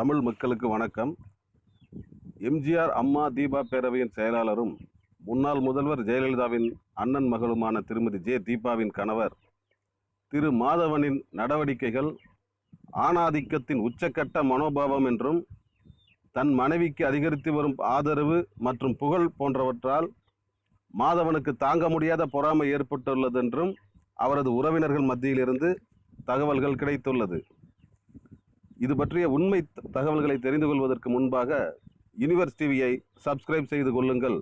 தமிழ் மக்களுக்கு வணக்கம். எம்ஜிஆர் அம்மா தீபா பேரவையின் செயலாளரும் முன்னாள் முதல்வர் ஜெயலலிதாவின் அண்ணன் மகளுமான திருமதி ஜே தீபாவின் கணவர் திரு மாதவனின் நடவடிக்கைகள் ஆணாதிக்கத்தின் உச்சக்கட்ட மனோபாவம் என்றும் தன் மனைவிக்கு அதிகரித்து வரும் ஆதரவு மற்றும் புகழ் போன்றவற்றால் மாதவனுக்கு தாங்க முடியாத பொறாமை ஏற்பட்டுள்ளது என்றும் அவரது உறவினர்கள் மத்தியிலிருந்து தகவல்கள் கிடைத்துள்ளது. இது பற்றிய உண்மை தகவல்களை தெரிந்து கொள்வதற்கு முன்பாக யூனிவர்ஸ் டிவியை சப்ஸ்கிரைப் செய்து கொள்ளுங்கள்.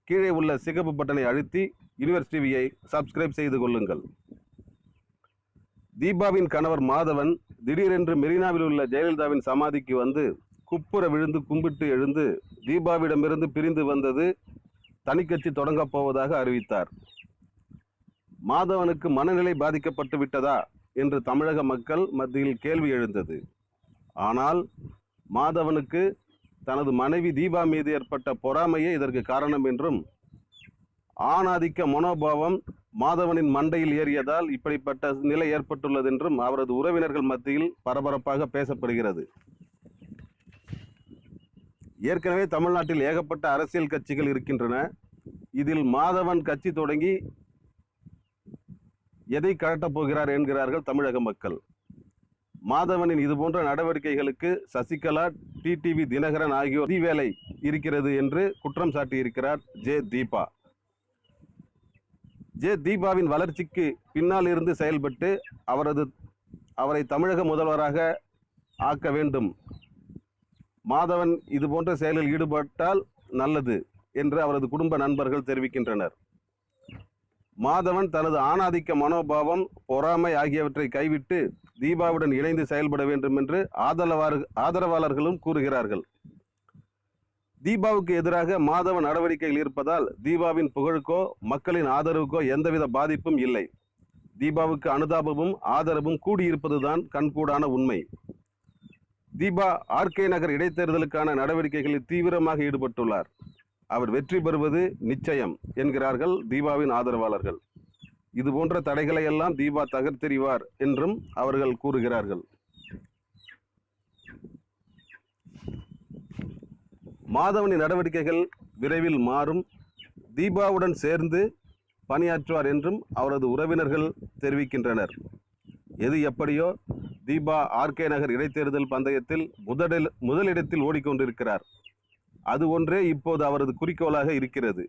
கீழே உள்ள சிகப்பு பட்டனை அழுத்தி யூனிவர்ஸ் டிவியை சப்ஸ்கிரைப் செய்து கொள்ளுங்கள். தீபாவின் கணவர் மாதவன் திடீரென்று மெரினாவில் உள்ள ஜெயலலிதாவின் சமாதிக்கு வந்து குப்புற விழுந்து கும்பிட்டு எழுந்து தீபாவிடமிருந்து பிரிந்து வந்தது தனிக்கட்சி தொடங்கப் போவதாக அறிவித்தார். மாதவனுக்கு மனநிலை பாதிக்கப்பட்டு விட்டதா என்று தமிழக மக்கள் மத்தியில் கேள்வி எழுந்தது. ஆனால் மாதவனுக்கு தனது மனைவி தீபா மீது ஏற்பட்ட பொறாமையே இதற்கு காரணம் என்றும் ஆணாதிக்க மனோபாவம் மாதவனின் மண்டையில் ஏறியதால் இப்படிப்பட்ட நிலை ஏற்பட்டுள்ளது என்றும் அவரது உறவினர்கள் மத்தியில் பரபரப்பாக பேசப்படுகிறது. ஏற்கனவே தமிழ்நாட்டில் ஏகப்பட்ட அரசியல் கட்சிகள் இருக்கின்றன. இதில் மாதவன் கட்சி தொடங்கி எதை கழட்டப் போகிறார் என்கிறார்கள் தமிழக மக்கள். மாதவனின் இதுபோன்ற நடவடிக்கைகளுக்கு சசிகலா, டிடிவி தினகரன் ஆகியோர் வேலை இருக்கிறது என்று குற்றம் சாட்டியிருக்கிறார் ஜே தீபா. ஜே தீபாவின் வளர்ச்சிக்கு பின்னால் இருந்து செயல்பட்டு அவரை தமிழக முதல்வராக ஆக்க வேண்டும். மாதவன் இதுபோன்ற செயலில் ஈடுபட்டால் நல்லது என்று அவரது குடும்ப நண்பர்கள் தெரிவிக்கின்றனர். மாதவன் தனது ஆணாதிக்க மனோபாவம், பொறாமை ஆகியவற்றை கைவிட்டு தீபாவுடன் இணைந்து செயல்பட வேண்டும் என்று ஆதரவாளர்களும் கூறுகிறார்கள். தீபாவுக்கு எதிராக மாதவன் நடவடிக்கைகள் இருப்பதால் தீபாவின் புகழுக்கோ மக்களின் ஆதரவுக்கோ எந்தவித பாதிப்பும் இல்லை. தீபாவுக்கு அனுதாபமும் ஆதரவும் கூடியிருப்பதுதான் கண்கூடான உண்மை. தீபா ஆர்கே நகர் இடைத்தேர்தலுக்கான நடவடிக்கைகளில் தீவிரமாக ஈடுபட்டுள்ளார். அவர் வெற்றி பெறுவது நிச்சயம் என்கிறார்கள் தீபாவின் ஆதரவாளர்கள். இதுபோன்ற தடைகளை எல்லாம் தீபா தகர்த்தெறிவார் என்றும் அவர்கள் கூறுகிறார்கள். மாதவனின் நடவடிக்கைகள் விரைவில் மாறும். தீபாவுடன் சேர்ந்து பணியாற்றுவார் என்றும் அவரது உறவினர்கள் தெரிவிக்கின்றனர். எது எப்படியோ தீபா ஆர்கே நகர் இடைத்தேர்தல் பந்தயத்தில் முதலிடத்தில் ஓடிக்கொண்டிருக்கிறார். அது ஒன்றே இப்போது அவரது குறிக்கோளாக இருக்கிறது.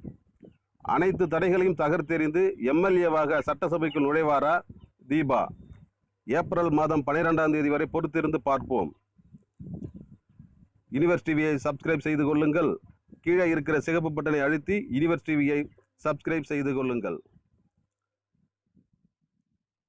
அனைத்து தடைகளையும் தகர்த்தெறிந்து எம்எல்ஏவாக சட்டசபைக்குள் நுழைவாரா தீபா? ஏப்ரல் மாதம் 12ஆம் தேதி வரை பொறுத்திருந்து பார்ப்போம். யூனிவர்ஸ் டிவியை சப்ஸ்கிரைப் செய்து கொள்ளுங்கள். கீழே இருக்கிற சிகப்பு பட்டனை அழுத்தி யூனிவர்ஸ் டிவியை சப்ஸ்கிரைப் செய்து கொள்ளுங்கள்.